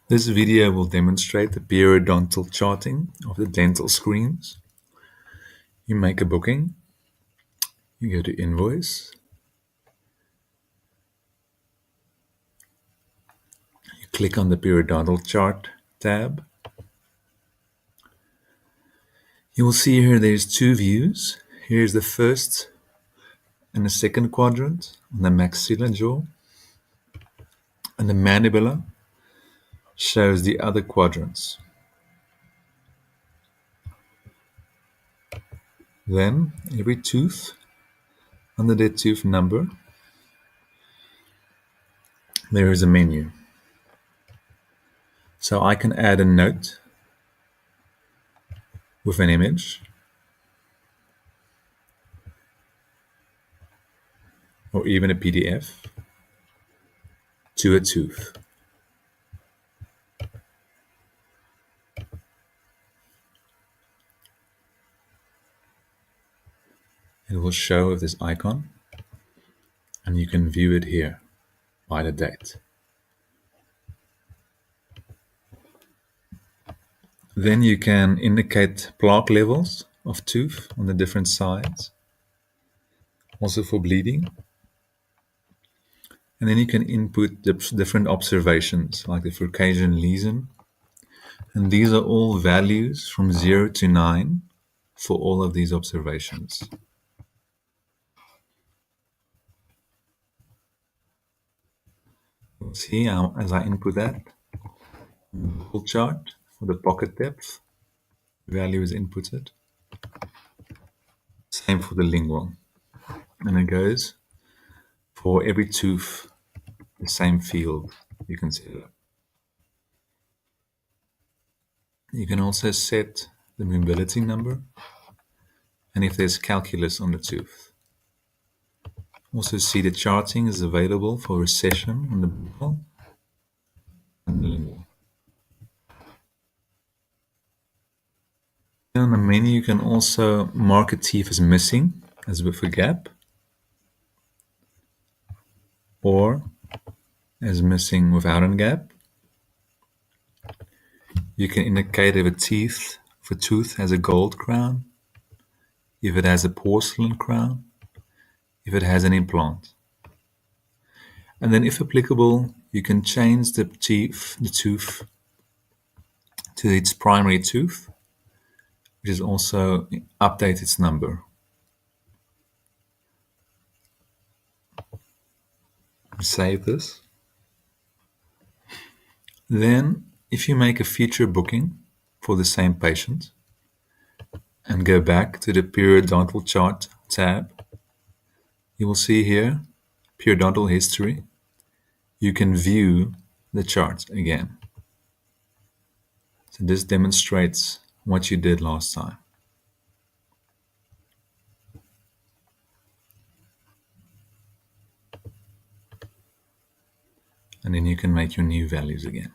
This video will demonstrate the periodontal charting of the dental screens. You make a booking, you go to Invoice, you click on the Periodontal Chart tab. You will see here there's two views. Here's the first and the second quadrant on the maxilla jaw, and the mandibular shows the other quadrants. Then every tooth, under their tooth number, there is a menu. So I can add a note with an image, or even a PDF, to a tooth. It will show with this icon, and you can view it here by the date. Then you can indicate plaque levels of tooth on the different sides, also for bleeding. And then you can input the different observations, like the Caucasian lesion. And these are all values from 0 to 9 for all of these observations. See how, as I input that, full chart for the pocket depth, value is inputted. Same for the lingual. And it goes for every tooth, the same field you can set up. You can also set the mobility number and if there's calculus on the tooth. Also see the charting is available for recession on the buccal and the lingual. On the menu you can also mark a teeth as missing, as with a gap, or as missing without a gap. You can indicate if a tooth has a gold crown, if it has a porcelain crown, if it has an implant. And then if applicable, you can change the tooth to its primary tooth, which is also update its number. Save this. Then, if you make a future booking for the same patient and go back to the periodontal chart tab, you will see here periodontal history. You can view the chart again. So this demonstrates what you did last time. And then you can make your new values again.